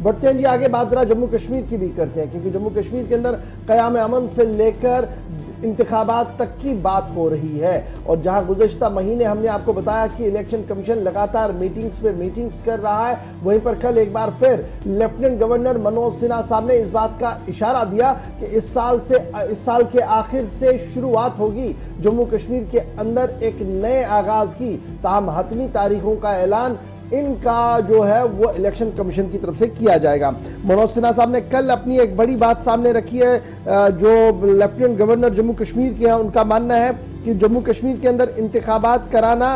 بڑھتے ہیں جی آگے، بات ذرا جموں کشمیر کی بھی کرتے ہیں، کیونکہ جموں کشمیر کے اندر قیام امن سے لے کر انتخابات تک کی بات ہو رہی ہے، اور جہاں گزشتہ مہینے ہم نے آپ کو بتایا کہ الیکشن کمیشن لگاتار میٹنگز پہ میٹنگز کر رہا ہے، وہیں پر کل ایک بار پھر لیفٹیننٹ گورنر منوج سنہا صاحب نے اس بات کا اشارہ دیا کہ اس سال کے آخر سے شروعات ہوگی جموں کشمیر کے اندر ایک نئے آغاز کی، تاہم حتمی تاریخوں کا اعلان ان کا جو ہے وہ الیکشن کمیشن کی طرف سے کیا جائے گا۔ منوج سنہا صاحب نے کل اپنی ایک بڑی بات سامنے رکھی ہے، جو لیفٹیننٹ گورنر جموں کشمیر کے ہیں ان کا ماننا ہے کہ جموں کشمیر کے اندر انتخابات کرانا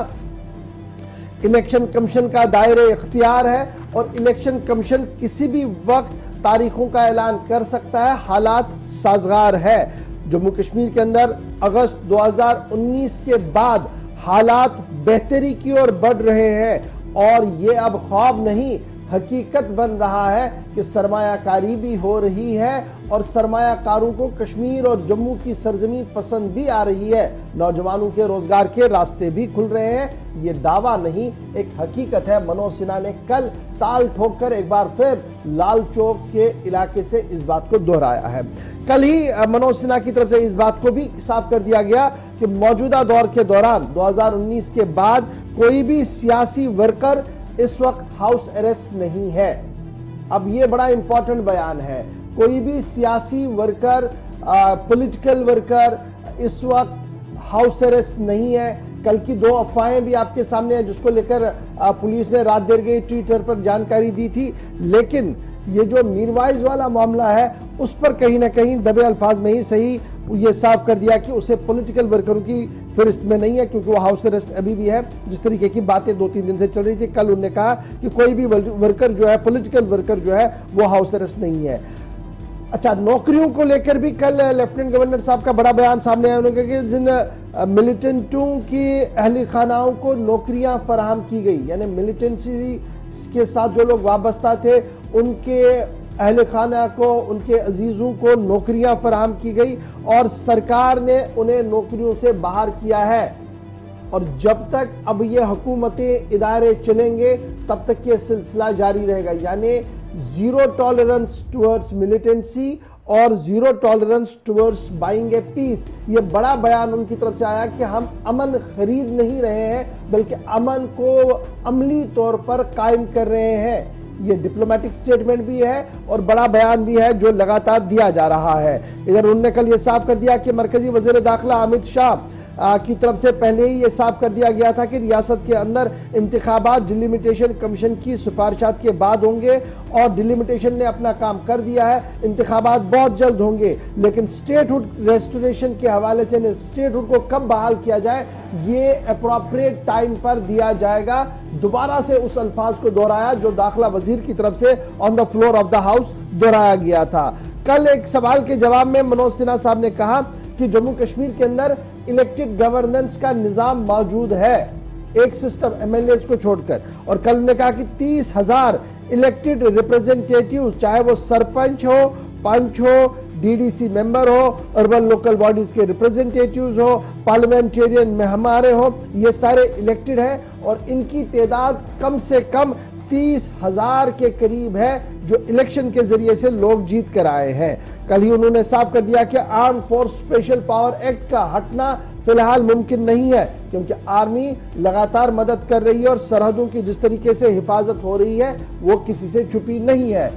الیکشن کمیشن کا دائرہ اختیار ہے، اور الیکشن کمیشن کسی بھی وقت تاریخوں کا اعلان کر سکتا ہے، حالات سازگار ہے۔ جموں کشمیر کے اندر اگست 2019 کے بعد حالات بہتری کی اور بڑھ رہے ہیں، اور یہ اب خواب نہیں حقیقت بن رہا ہے کہ سرمایہ کاری بھی ہو رہی ہے، اور سرمایہ کاروں کو کشمیر اور جموں کی سرزمین پسند بھی آ رہی ہے، نوجوانوں کے روزگار کے راستے بھی کھل رہے ہیں۔ یہ دعویٰ نہیں، ایک حقیقت ہے۔ منوج سنہا نے کل تال ٹھوک کر ایک بار پھر لال چوک کے علاقے سے اس بات کو دہرایا ہے۔ کل ہی منوج سنہا کی طرف سے اس بات کو بھی صاف کر دیا گیا کہ موجودہ دور کے دوران 2019 کے بعد کوئی بھی سیاسی ورکر اس وقت ہاؤس اریسٹ نہیں ہے۔ اب یہ بڑا امپورٹنٹ بیان ہے، کوئی بھی سیاسی ورکر، پولیٹیکل ورکر اس وقت ہاؤس اریسٹ نہیں ہے۔ کل کی دو افواہیں بھی آپ کے سامنے ہیں جس کو لے کر پولیس نے رات دیر گئی ٹویٹر پر جانکاری دی تھی، لیکن یہ جو میروائز والا معاملہ ہے اس پر کہیں نہ کہیں دبے الفاظ میں ہی صحیح یہ صاف کر دیا کہ اسے پولیٹیکل ورکروں کی فہرست میں نہیں ہے، کیونکہ وہ ہاؤس اریسٹ ابھی بھی ہے۔ جس طریقے کی باتیں 2-3 دن سے چل رہی تھی، کل انہوں نے کہا کہ کوئی بھی ورکر جو ہے، پولیٹیکل ورکر جو ہے وہ ہاؤس اریسٹ نہیں ہے۔ اچھا، نوکریوں کو لے کر بھی کل لیفٹیننٹ گورنر صاحب کا بڑا بیان سامنے آیا، انہوں نے کہا کہ جن ملیٹنٹوں کی اہل خانہوں کو نوکریاں فراہم کی گئی، یعنی ملیٹنسی کے ساتھ جو لوگ وابستہ تھے ان کے اہل خانہ کو، ان کے عزیزوں کو نوکریاں فراہم کی گئی، اور سرکار نے انہیں نوکریوں سے باہر کیا ہے، اور جب تک اب یہ حکومتیں ادارے چلیں گے تب تک یہ سلسلہ جاری رہے گا، یعنی زیرو ٹالرنس ٹورڈز ملیٹنسی اور zero tolerance towards buying a peace. یہ بڑا بیان ان کی طرف سے آیا کہ ہم امن خرید نہیں رہے ہیں بلکہ امن کو عملی طور پر قائم کر رہے ہیں۔ یہ ڈپلومیٹک سٹیٹمنٹ بھی ہے اور بڑا بیان بھی ہے جو لگاتار دیا جا رہا ہے۔ ادھر انہوں نے کل یہ صاف کر دیا کہ مرکزی وزیر داخلہ امت شاہ کی طرف سے پہلے ہی یہ صاف کر دیا گیا تھا کہ ریاست کے اندر انتخابات ڈیلیمیٹیشن کمیشن کی سفارشات کے بعد ہوں گے، اور ڈیلیمیٹیشن نے اپنا کام کر دیا ہے، انتخابات بہت جلد ہوں گے، لیکن سٹیٹ ہوڈ ریسٹوریشن کے حوالے سے سٹیٹ ہوڈ کو کب بحال کیا جائے یہ اپروپریٹ ٹائم پر دیا جائے گا۔ دوبارہ سے اس الفاظ کو دہرایا جو داخلہ وزیر کی طرف سے on the floor of the house دہرایا گیا تھا۔ کل ایک سوال کے جواب میں منوج سنہا صاحب نے کہا کہ جموں کشمیر کے اندر الیکٹڈ گورننس کا نظام موجود ہے، ایک سسٹم ایم ایل ایز کو چھوڑ کر، اور کل نے کہا کہ 30,000 الیکٹڈ ریپریزنٹیٹیو، چاہے وہ سرپنچ ہو، پنچ ہو، ڈی ڈی سی ممبر ہو، اربن لوکل باڈیز کے ریپریزنٹیٹیوز ہو، پارلیمنٹیرین میں ہمارے ہو، یہ سارے الیکٹڈ ہیں، اور ان کی تعداد کم سے کم 30,000 کے قریب ہے جو الیکشن کے ذریعے سے لوگ جیت کر آئے ہیں۔ کل ہی انہوں نے صاف کر دیا کہ آرم فورس اسپیشل پاور ایکٹ کا ہٹنا فی الحال ممکن نہیں ہے، کیونکہ آرمی لگاتار مدد کر رہی ہے اور سرحدوں کی جس طریقے سے حفاظت ہو رہی ہے وہ کسی سے چھپی نہیں ہے۔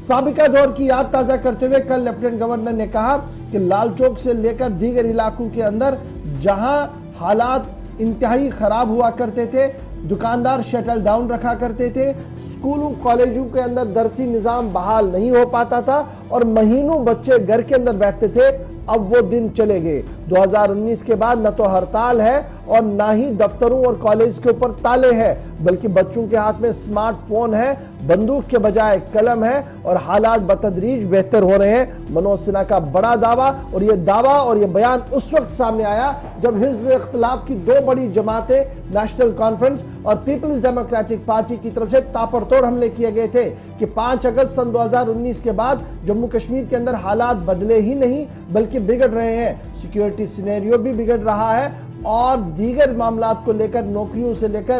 سابقہ دور کی یاد تازہ کرتے ہوئے کل لیفٹیننٹ گورنر نے کہا کہ لال چوک سے لے کر دیگر علاقوں کے اندر جہاں حالات انتہائی خراب ہوا کرتے تھے، دکاندار شٹل ڈاؤن رکھا کرتے تھے، اسکولوں کالجوں کے اندر درسی نظام بحال نہیں ہو پاتا تھا، اور مہینوں بچے گھر کے اندر بیٹھتے تھے، اب وہ دن چلے گئے۔ 2019 کے بعد نہ تو ہڑتال ہے اور نہ ہی دفتروں اور کالج کے اوپر تالے ہیں، بلکہ بچوں کے ہاتھ میں سمارٹ فون ہے، بندوق کے بجائے قلم ہے، اور حالات بتدریج بہتر ہو رہے ہیں۔ منوج سنہا کا بڑا دعویٰ، اور یہ دعویٰ اور یہ بیان اس وقت سامنے آیا جب حزب اختلاف کی دو بڑی جماعتیں نیشنل کانفرنس اور پیپلز ڈیموکریٹک پارٹی کی طرف سے تاپڑ توڑ حملے کیے گئے تھے کہ 5 اگست سن 2019 کے بعد جموں کشمیر کے اندر حالات بدلے ہی نہیں بلکہ بگڑ رہے ہیں، سیکیورٹی سینیریو بھی بگڑ رہا ہے، اور دیگر معاملات کو لے کر، نوکریوں سے لے کر